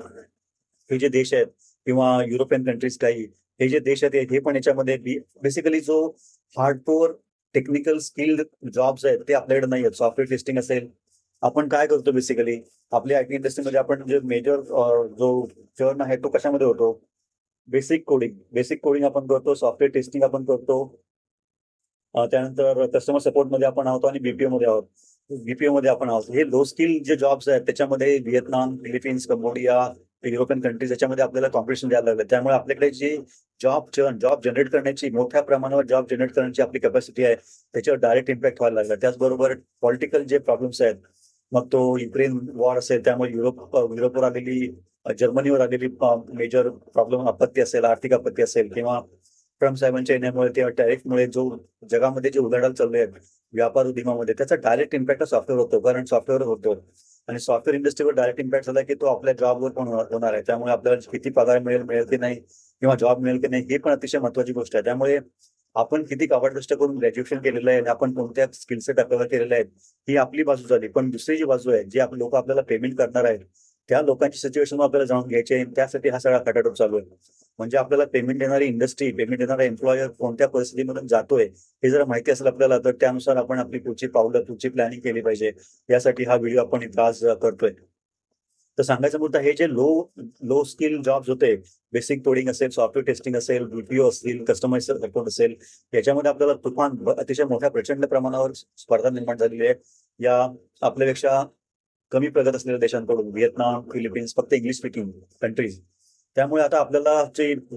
हे जे देश आहेत किंवा युरोपियन कंट्रीज काही हे जे देश आहेत हे पण याच्यामध्ये बेसिकली जो हार्डकोर टेक्निकल स्किल्ड जॉब्स आहेत ते आपल्याकडे नाही आहेत. सॉफ्टवेअर टेस्टिंग असेल, आपण काय करतो बेसिकली आपल्या आयटी इंडस्ट्रीमध्ये आपण जे मेजर जो चर्न आहे तो कशामध्ये होतो? बेसिक कोडिंग आपण करतो, सॉफ्टवेअर टेस्टिंग आपण करतो, त्यानंतर कस्टमर सपोर्ट मध्ये आपण आहोत आणि बीपीओ मध्ये आपण आहोत. हे लो स्किल जे जॉब्स आहेत त्याच्यामध्ये Vietnam, Philippines, Cambodia, European countries याच्यामध्ये आपल्याला कॉम्पिटिशन द्यायला लागलं. त्यामुळे आपल्याकडे जी जॉब जनरेट करण्याची, मोठ्या प्रमाणावर जॉब जनरेट करण्याची आपली कॅपॅसिटी आहे त्याच्यावर डायरेक्ट इम्पॅक्ट व्हायला लागला. त्याचबरोबर पॉलिटिकल जे प्रॉब्लेम्स आहेत, मग तो युक्रेन वॉर असेल त्यामुळे युरोपवर आलेली, जर्मनीवर आलेली मेजर प्रॉब्लेम, आपत्ती असेल, आर्थिक आपत्ती असेल, किंवा ट्रम्प साहेबांच्या येण्यामुळे किंवा टॅरिफमुळे जो जगामध्ये जे उलाढाल चालले आहेत व्यापार उद्यमामध्ये, त्याचा डायरेक्ट इम्पॅक्ट सॉफ्टवेअर होतो. कारण सॉफ्टवेअर होतो आणि सॉफ्टवेअर इंडस्ट्रीवर डायरेक्ट इम्पॅक्ट झाला की तो आपल्या जॉबवर पण होणार आहे. त्यामुळे आपल्याला किती पगार मिळेल की नाही किंवा जॉब मिळेल की नाही हे पण अतिशय महत्वाची गोष्ट आहे. त्यामुळे आपण किती कष्ट करून ग्रॅज्युएशन केलेलं आहे आणि आपण कोणत्या स्किल सेट आपल्याला केलेले आहेत ही आपली बाजू झाली. पण दुसरी जी बाजू आहे, जे लोक आपल्याला पेमेंट करणार आहेत त्या लोकांची सिच्युएशन आपल्याला जाणून घ्यायची आहे. त्यासाठी हा सगळा खटाटोप चालू आहे. म्हणजे आपल्याला पेमेंट देणारी इंडस्ट्री, पेमेंट देणारा एम्प्लॉयर कोणत्या परिस्थितीमधून जातोय हे जर माहिती असेल आपल्याला, तर त्यानुसार आपण आपली पुढची प्लॅनिंग केली पाहिजे. यासाठी हा व्हिडिओ आपण इथं आज करतोय. तर सांगायचा मुद्दा, हे जे लो स्किल जॉब्स होते, बेसिक कोडिंग असेल, सॉफ्टवेअर टेस्टिंग असेल, बीपीओ असतील, कस्टमर सपोर्ट असेल, याच्यामध्ये आपल्याला अतिशय मोठ्या प्रचंड प्रमाणावर स्पर्धा निर्माण झालेली आहे या आपल्यापेक्षा कमी प्रगत असलेल्या देशांकडून, व्हिएतनाम, फिलिपिन्स, फक्त इंग्लिश स्पीकिंग कंट्रीज. त्यामुळे आता आपल्याला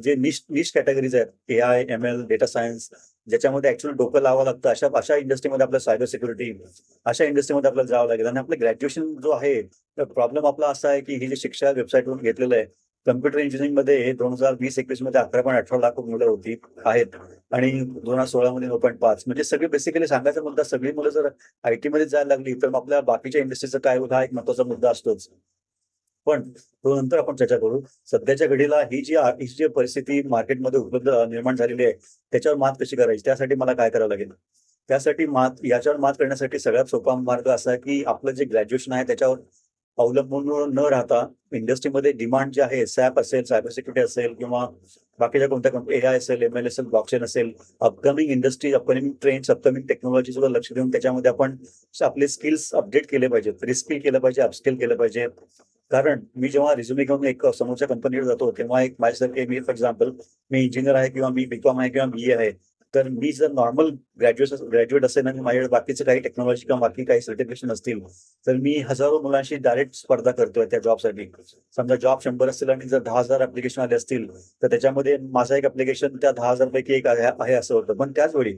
जे निश कॅटेगरीज आहेत, एआय, एमएल, डेटा सायन्स, ज्याच्यामध्ये ऍक्च्युअली डोकं लावावं लागतं, अशा इंडस्ट्रीमध्ये आपल्याला सायबर सिक्युरिटी, अशा इंडस्ट्रीमध्ये आपल्याला जावं लागेल. आणि आपलं ग्रॅज्युएशन जो आहे, तर प्रॉब्लेम आपला असा आहे की ही जी शिक्षा वेबसाईटवरून घेतलेलं आहे, कम्प्युटर इंजिनिअरिंगमध्ये 2020-21 मध्ये 11.18 लाख मुलं आहेत आणि 2016 मध्ये 9.5. म्हणजे सगळे बेसिकली सांगायचा मुद्दा, सगळी मुलं जर आयटी मध्ये जायला लागली तर मग आपल्या बाकीच्या इंडस्ट्रीचं काय होईल हा एक महत्वाचा मुद्दा असतोच. पण तो नंतर आपण चर्चा करू. सध्याच्या घडीला ही जी परिस्थिती मार्केटमध्ये उपलब्ध निर्माण झालेली आहे त्याच्यावर मात कशी करायची, त्यासाठी मला काय करावं लागेल? त्यासाठी याच्यावर मात करण्यासाठी सगळ्यात सोपा मार्ग असा आहे की आपलं जे ग्रॅज्युएशन आहे त्याच्यावर अवलंबून न राहता इंडस्ट्रीमध्ये डिमांड जे आहे, सॅप असेल, सायबर सिक्युरिटी असेल, किंवा बाकीच्या कोणत्या एआय असेल, एमएल असेल, ब्लॉकचेन असेल, upcoming industry, upcoming trends, upcoming technology सुद्धा लक्ष देऊन त्याच्यामध्ये आपण आपले स्किल्स अपडेट केले पाहिजेत, रिस्किल केलं पाहिजे, अपस्किल केलं पाहिजे. कारण मी जेव्हा रिझ्युमे घेऊन एक समोरच्या कंपनीवर जातो तेव्हा एक माझ्यासारखे, me for example me engineer आहे किंवा मी बीकॉम आहे किंवा बीए आहे, तर मी जर नॉर्मल ग्रॅज्युएट असेल आणि माझ्याकडे बाकीचे काही टेक्नॉलॉजी किंवा बाकी काही सर्टिफिकेशन असतील तर मी हजारो मुलांशी डायरेक्ट स्पर्धा करतोय त्या जॉबसाठी. समजा जॉब 100 असतील आणि जर 10,000 ऍप्लिकेशन आले असतील तर त्याच्यामध्ये माझं एक ऍप्लिकेशन त्या 10,000 पैकी एक आहे असं होतं. पण त्याच वेळी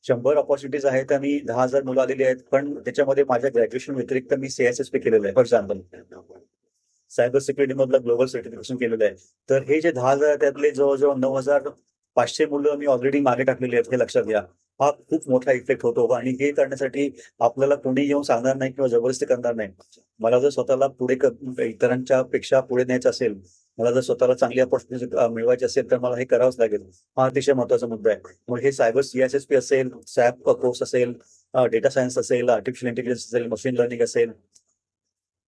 100 ऑपॉर्च्युनिटीज आहेत आणि 10,000 मुलं आलेली आहेत, पण त्याच्यामध्ये माझ्या ग्रॅज्युएशन व्यतिरिक्त मी CISSP केलेलं आहे, फॉर एक्झाम्पल सायबर सिक्युरिटी मधलं ग्लोबल सर्टिफिकेशन केलेलं आहे. तर हे जे 10,000 त्यातले जवळजवळ 9,500 मुलं मी ऑलरेडी मागे टाकलेली आहेत, हे लक्षात घ्या. हा खूप मोठा इफेक्ट होतो आणि हे करण्यासाठी आपल्याला कोणी येऊन सांगणार नाही किंवा जबरदस्ती करणार नाही. मला जर स्वतःला इतरांच्या पेक्षा पुढे न्यायचं असेल, मला जर स्वतःला चांगली अपॉर्च्युनिटी मिळवायची असेल, तर मला हे करावंच लागेल. हा अतिशय महत्त्वाचा मुद्दा आहे. मग हे सायबर CISSP असेल, सॅप कोर्स असेल, डेटा सायन्स असेल, आर्टिफिशियल इंटेलिजन्स असेल, मशीन लर्निंग असेल,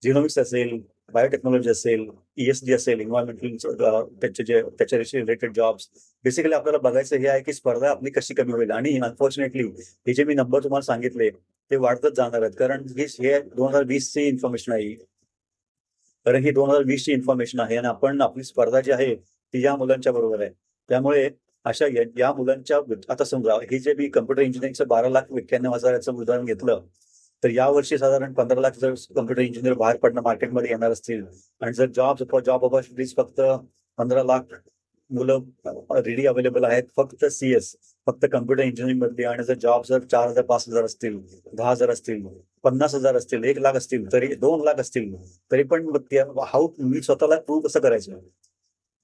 जिनोमिक्स असेल, बायोटेक्नॉलॉजी असेल, ESG असेल, एन्व्हायरमेंटल त्याच्याशी रिलेटेड जॉब्स. बेसिकली आपल्याला बघायचं हे आहे की स्पर्धा आपली कशी कमी होईल आणि अनफॉर्च्युनेटली हे जे मी नंबर तुम्हाला सांगितले ते वाढतच जाणार आहेत. कारण हे 2020 ची इन्फॉर्मेशन आहे. कारण ही 2020 ची इन्फॉर्मेशन आहे आणि आपण आपली स्पर्धा जी आहे ती या मुलांच्या बरोबर आहे. त्यामुळे अशा या मुलांच्या आता समजा हे जे मी कम्प्युटर इंजिनिअरिंगचं 12,91,000चं उदाहरण घेतलं, तर यावर्षी साधारण 15 लाख जर कम्प्युटर इंजिनियर बाहेर पडणं मार्केटमध्ये येणार असतील आणि जर जॉब ऑपॉर्च्युनिटीज फक्त 15 लाख मुलं रेडी अवेलेबल आहेत फक्त फक्त कम्प्युटर इंजिनिअरिंग मधली, आणि जर जॉब जर 4,000 5,000 असतील, 10,000 असतील, 50,000 असतील, 1,00,000 असतील, तरी 2,00,000 असतील, तरी पण मी स्वतःला प्रूव्ह कसं करायचं?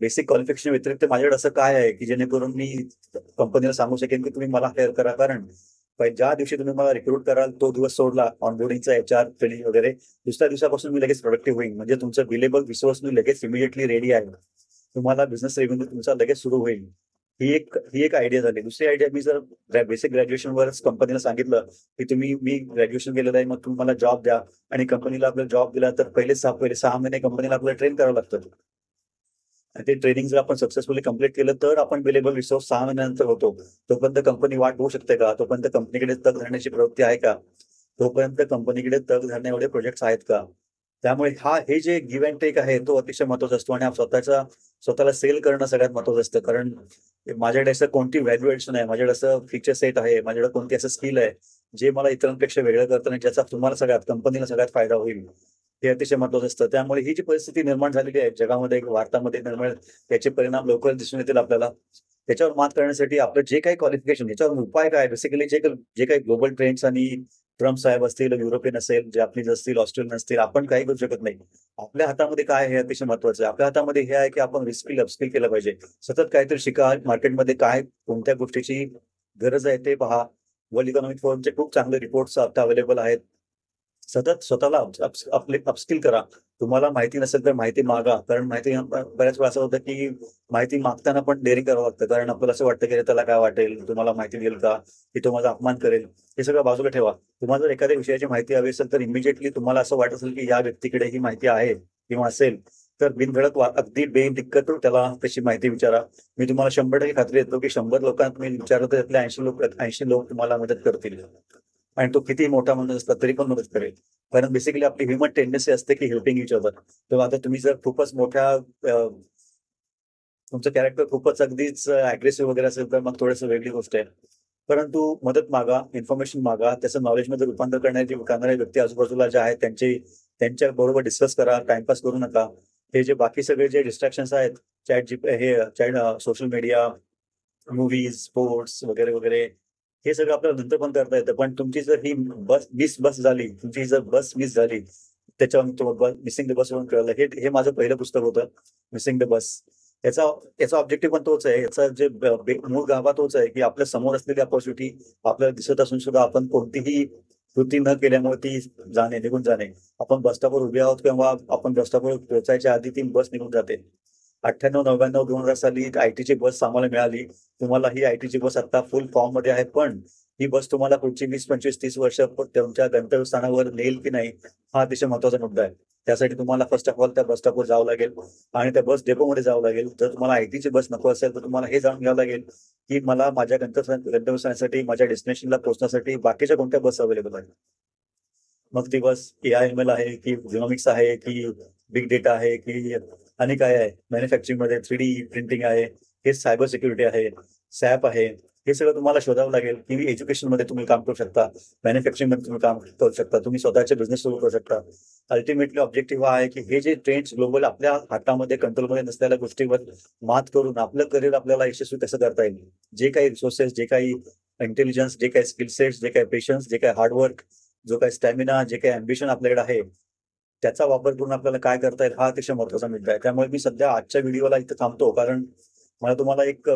बेसिक क्वालिफिकेशन व्यतिरिक्त माझ्याकडे असं काय आहे की जेणेकरून मी कंपनीला सांगू शकेन की तुम्ही मला हायर करा. कारण ज्या दिवशी तुम्ही मला रिक्रूट कराल तो दिवस सोडला ऑनबोर्डिंगचा, HR ट्रेनिंग वगैरे, दुसऱ्या दिवसापासून मी लगेच प्रोडक्टिव्ह होईल. म्हणजे तुमचं बिलेबल रिसोर्स मी लगेच इमिडिएटली रेडी आहे. तुम्हाला बिझनेस रेव्हेन्यू तुमचा लगेच सुरू होईल. ही एक आयडिया झाली. दुसरी आयडिया, मी जर बेसिक ग्रॅज्युएशनवरच कंपनीला सांगितलं की मी ग्रॅज्युएशन केलेलं आहे, मग तुम्ही मला जॉब द्या, आणि कंपनीला आपल्याला जॉब दिला तर पहिले 6 महिने कंपनीला आपल्याला ट्रेन करावं लागतं. आणि ते ट्रेनिंग जर आपण सक्सेसफुली कंप्लीट केलं तर आपण बिलेबल रिसोर्स 6 महिन्यानंतर होतो. तोपर्यंत कंपनी वाट होऊ शकते का? तोपर्यंत कंपनीकडे तग धरण्याची प्रवृत्ती आहे का? तोपर्यंत कंपनीकडे तग धरण्या एवढे प्रोजेक्ट्स आहेत का? त्यामुळे हे जे गिव्ह अँड टेक आहे तो अतिशय महत्वाचा असतो, आणि स्वतःला सेल करणं सगळ्यात महत्वाचं असतं. कारण माझ्याकडे असं कोणती व्हॅल्यू एडिशन आहे, माझ्याकडे असं फीचर सेट आहे, माझ्याकडे कोणती असं स्किल आहे जे मला इतरांपेक्षा वेगळं करतं आणि ज्याचा तुम्हाला कंपनीला सगळ्यात फायदा होईल. हे अतिशय महत्वाचं असतं. त्यामुळे ही जी परिस्थिती निर्माण झालेली आहे जगामध्ये, भारतामध्ये निर्माण, त्याचे परिणाम लवकर दिसून येतील आपल्याला. त्याच्यावर मात करण्यासाठी आपलं जे काही क्वालिफिकेशन, याच्यावर उपाय काय, बेसिकली जे काही ग्लोबल ट्रेंड्स आणि ट्रम्प साहेब असतील, युरोपियन असेल, जॅपनीज असतील, ऑस्ट्रेलियन असतील, आपण काही करू शकत नाही. आपल्या हातामध्ये काय आहे हे अतिशय महत्वाचं आहे. आपल्या हातामध्ये हे आहे की आपण रिस्किल अपस्किल केलं पाहिजे. सतत काहीतरी शिका. मार्केटमध्ये कोणत्या गोष्टीची गरज आहे ते पहा. वर्ल्ड इकॉनॉमिक फोरमचे खूप चांगले रिपोर्ट्स आता अवेलेबल आहेत. सतत स्वतःला अपस्किल करा. तुम्हाला माहिती नसेल तर माहिती मागा. कारण बऱ्याच वेळा असं होतं की माहिती मागताना पण डेअरिंग करावं लागतं. कारण आपल्याला असं वाटतं की त्याला काय वाटेल, तुम्हाला माहिती देईल का, की तो माझा अपमान करेल. हे सगळं बाजूला ठेवा. तुम्हाला जर एखाद्या विषयाची माहिती हवी असेल तर इमिजिएटली तुम्हाला असं वाटत असेल की या व्यक्तीकडे ही माहिती आहे किंवा असेल, तर बिनधडक अगदी बेदिक्कत त्याला तशी माहिती विचारा. मी तुम्हाला 100% खात्री देतो की 100 लोकांना तुम्ही विचारलं तर त्यातले 80 लोक तुम्हाला मदत करतील. आणि तो किती मोठा माणूस असला तरी पण मदत करेल. कारण बेसिकली आपली ह्युमन टेंडन्सी असते की हेल्पिंग इच अदर. तेव्हा आता तुम्ही जर खूपच तुमचं कॅरेक्टर खूपच अगदीच अग्रेसिव्ह वगैरे असेल तर मग थोडंसं वेगळी गोष्ट आहे. परंतु मदत मागा, इन्फॉर्मेशन मागा, त्याचं नॉलेजमध्ये रूपांतर करणारे व्यक्ती आजूबाजूला जे आहेत त्यांच्या बरोबर डिस्कस करा. टाइमपास करू नका. हे जे बाकी सगळे जे डिस्ट्रॅक्शन्स आहेत, सोशल मीडिया, मूव्हीज, स्पोर्ट्स वगैरे वगैरे, हे सगळं आपल्याला नंतर पण करता येतं. पण तुमची जर ही बस झाली, तुमची जर बस मिस झाली, त्याच्यावर मिसिंग द बस म्हणून कळलं. हे माझं पहिलं पुस्तक होतं, मिसिंग द बस. याचा ऑब्जेक्टिव्ह पण तोच आहे. याचा जे मूळ गाभा तोच आहे की आपल्या समोर असलेली अपॉर्च्युनिटी आपल्याला दिसत असून सुद्धा आपण कोणतीही कृती न केल्यामुळे ती निघून जाणे. आपण बस स्टॉपवर उभे आहोत किंवा आपण बस स्टॉपवर पोहोचायच्या आधी ती बस निघून जाते. 98, 99, 2000 साली आयटीची बस आम्हाला मिळाली. तुम्हाला ही आयटीची बस आता फुल फॉर्म मध्ये आहे, पण ही बस तुम्हाला पुढची 20, 25, 30 वर्ष तुमच्या गंतव्यस्थानावर नेईल की नाही, हा अतिशय महत्वाचा मुद्दा आहे. त्यासाठी तुम्हाला फर्स्ट ऑफ ऑल त्या बस स्टॉपवर जावं लागेल आणि त्या बस डेपोमध्ये जावं लागेल. जर तुम्हाला आयटीची बस नको असेल तर तुम्हाला हे जाणून घ्यावं लागेल की मला माझ्या गंतव्यस्थानासाठी, माझ्या डेस्टिनेशनला पोहोचण्यासाठी बाकीच्या कोणत्या बस अवेलेबल आहेत. मग ती बस AIML आहे की जिनोमिक्स आहे की बिग डेटा आहे की आणि काय आहे, मॅन्युफॅक्चरिंग मध्ये 3D प्रिंटिंग आहे, हे सायबर सिक्युरिटी आहे, सॅप आहे. हे सगळं तुम्हाला शोधावं लागेल की एज्युकेशन मध्ये तुम्ही काम करू शकता, मॅन्युफॅक्चरिंग मध्ये तुम्ही काम करू शकता, तुम्ही स्वतःचे बिझनेस सुरू करू शकता. अल्टिमेटली ऑब्जेक्टिव्ह हा आहे की हे जे ट्रेंड्स ग्लोबल आपल्या हातामध्ये, कंट्रोलमध्ये नसलेल्या गोष्टीवर मात करून आपलं करिअर आपल्याला यशस्वी कसं करता येईल. जे काही रिसोर्सेस, जे काही इंटेलिजन्स, जे काही स्किल सेट्स, जे काही पेशन्स, जे काही हार्डवर्क, जो काही स्टॅमिना, जे काही अम्बिशन आपल्याकडे आहे, त्याचा वापर करून आपल्याला काय करता येईल, हा अतिशय महत्वाचा मुद्दा आहे. त्यामुळे मी सध्या आजच्या व्हिडिओला इथं थांबतो. कारण मला तुम्हाला एक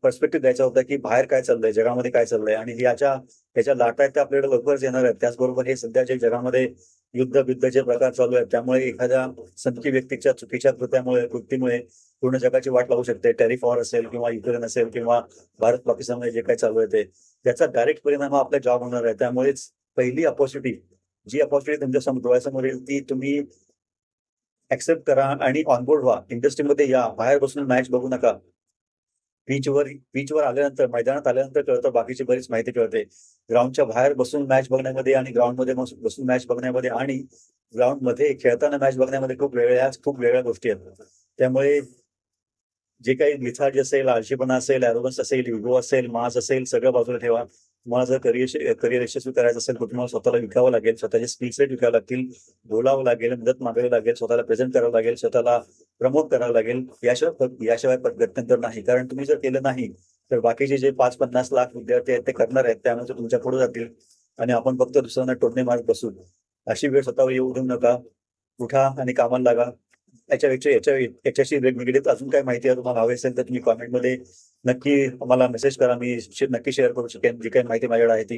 पर्स्पेक्टिव्ह द्यायचा होता की बाहेर काय चाललंय, जगामध्ये काय चाललंय, आणि याच्या लाटा आहेत त्या आपल्याकडे लवकरच येणार आहेत. त्याचबरोबर हे सध्या जे जगामध्ये युद्धचे प्रकार चालू आहेत. त्यामुळे एखाद्या सनकी व्यक्तीच्या चुकीच्या कृतीमुळे पूर्ण जगाची वाट लागू शकते. टॅरिफ वॉर असेल किंवा युक्रेन असेल किंवा भारत पाकिस्तानमध्ये जे काही चालू आहे ते, त्याचा डायरेक्ट परिणाम हा आपल्या जॉब होणार आहे. त्यामुळेच पहिली जी अपॉर्च्युनिटी तुमच्या डोळ्यासमोर येईल ती तुम्ही ऍक्सेप्ट करा आणि ऑनबोर्ड व्हा. इंडस्ट्रीमध्ये या, बाहेर बसून मॅच बघू नका. पिचवर आल्यानंतर, मैदानात आल्यानंतर कळतं, बाकीची बरीच माहिती कळते. ग्राउंडच्या बाहेर बसून मॅच बघण्यामध्ये आणि ग्राउंडमध्ये बसून मॅच बघण्यामध्ये आणि ग्राउंडमध्ये खेळताना मॅच बघण्यामध्ये खूप वेगळ्या गोष्टी आहेत. त्यामुळे जे काही लिथार्जी असेल, आळशीपणा असेल, ॲरोगन्स असेल, इगो असेल, मास असेल, सगळं बाजूला ठेवा. तुम्हाला जर करिअर यशस्वी करायचं असेल तर तुम्हाला स्वतःला विकावं लागेल, स्वतःचे स्किल सेट विकावं लागतील, बोलावं लागेल, मदत मागावी लागेल, स्वतःला प्रेझेंट करावं लागेल, स्वतःला प्रमोट करावं लागेल. याशिवाय गत्यंतर नाही. कारण तुम्ही जर केलं नाही तर बाकीचे जे 5-50 लाख विद्यार्थी आहेत ते करणार आहेत, त्यामुळे तुमच्या पुढे जातील आणि आपण फक्त दुसऱ्यांना टोमणे मारत बसू. अशी वेळ स्वतःवर येऊ देऊ नका. उठा आणि कामाला लागा. याच्याशी निगडीत अजून काय माहिती तुम्हाला हवी असेल तर तुम्ही कॉमेंटमध्ये नक्की मला मेसेज करा. मी नक्की शेअर करू शकेन जी काही माहिती माझ्याकडे आहे ती.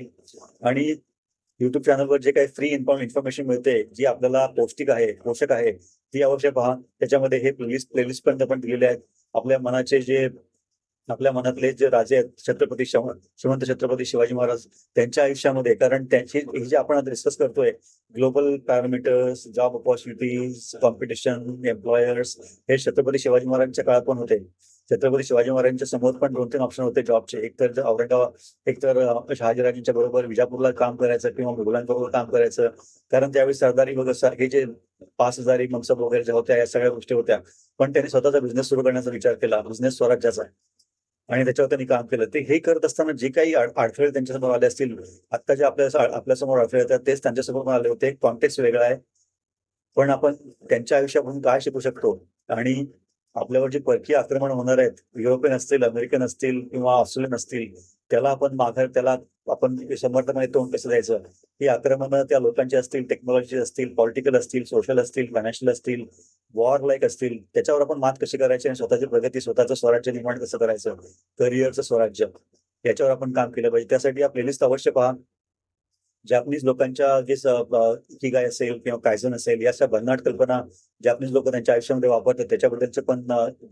आणि युट्यूब चॅनलवर जे काही फ्री इन्फॉर्मेशन मिळते, जी आपल्याला पौष्टिक आहे, पोषक आहे, ती अवश्य पहा. त्याच्यामध्ये हे प्लेलिस्ट पण आपण दिलेले आहेत. आपल्या मनातले जे राजे आहेत, श्रीमंत छत्रपती शिवाजी महाराज, त्यांच्या आयुष्यामध्ये, कारण हे जे आपण डिस्कस करतोय, global parameters, job opportunities, competition, employers, हे छत्रपती शिवाजी महाराजांच्या काळात पण होते. छत्रपती शिवाजी महाराजांच्या समोर पण 2-3 ऑप्शन होते जॉबचे. एकतर शहाजीराजांच्या बरोबर विजापूरला काम करायचं किंवा मुघलांबरोबर काम करायचं. कारण त्यावेळी सरदारी वगैरे हे जे 5,000 मनसब वगैरे ज्या होत्या, या सगळ्या गोष्टी होत्या. पण त्यांनी स्वतःचा बिझनेस सुरू करण्याचा विचार केला, बिझनेस स्वराज्याचा, आणि त्याच्यावर त्यांनी काम केलं. ते हे करत असताना जे काही अडथळे त्यांच्यासमोर आले असतील, आता जे आपल्यासमोर अडथळे येतात तेच त्यांच्यासमोर पण आले होते. कॉन्टेक्स्ट वेगळा आहे, पण आपण त्यांच्या आयुष्यामधून काय शिकू शकतो आणि आपल्यावर जे परकीय आक्रमण होणार आहेत, युरोपियन असतील, अमेरिकन असतील किंवा ऑस्ट्रेलियन असतील, त्याला आपण समर्थपणे तोंड कसं द्यायचं. ही आक्रमणं त्या लोकांची असतील, टेक्नॉलॉजी असतील, पॉलिटिकल असतील, सोशल असतील, फायनान्शियल असतील, वॉर लाईक असतील, त्याच्यावर आपण मात कशी करायची आणि स्वतःची प्रगती, स्वतःचं स्वराज्य निर्माण कसं करायचं, करिअरचं स्वराज्य, याच्यावर आपण काम केलं पाहिजे. त्यासाठी हा प्लेलिस्ट अवश्य पहा. जॅपनीज लोकांच्या जे इकिगाय असेल किंवा कायझन असेल, या सगळ्या भन्नाट कल्पना जॅपनीज लोक त्यांच्या आयुष्यामध्ये वापरतात, त्याच्याबद्दलचं पण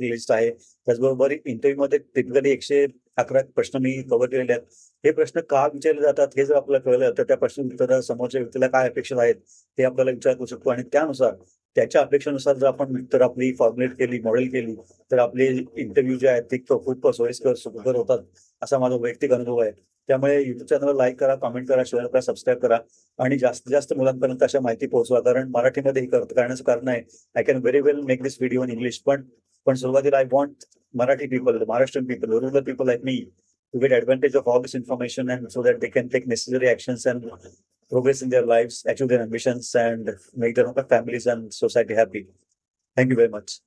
लिस्ट आहे. त्याचबरोबर इंटरव्ह्यूमध्ये टिपिकली 111 प्रश्न मी कव्हर केलेले आहेत. हे प्रश्न का विचारले जातात हे जर आपल्याला कळलं तर त्या प्रश्न उत्तर समोरच्या व्यक्तीला काय अपेक्षा आहेत ते आपल्याला विचार करू शकतो. आणि त्यानुसार, त्याच्या अपेक्षेनुसार जर आपण उत्तर आपली फॉर्म्युलेट केली, मॉडेल केली, तर आपले इंटरव्ह्यू जे आहेत ते खूप सोयीस्कर, सुखकर होतात, असा माझा वैयक्तिक अनुभव आहे. त्यामुळे युट्यूब चॅनलवर लाईक करा, कमेंट करा, शेअर करा, सबस्क्राईब करा आणि जास्तीत जास्त मुलांपर्यंत अशा माहिती पोहोचवा. कारण मराठीमध्ये हे करण्याचं कारण आहे, I can very well make this video in English, पण सुरुवातीला I want Marathi people, Maharashtrian people, rural people like me to get advantage of all this information, and so that they can take necessary actions and progress in their lives, achieve their ambitions, and make their families and society happy. Thank you very much.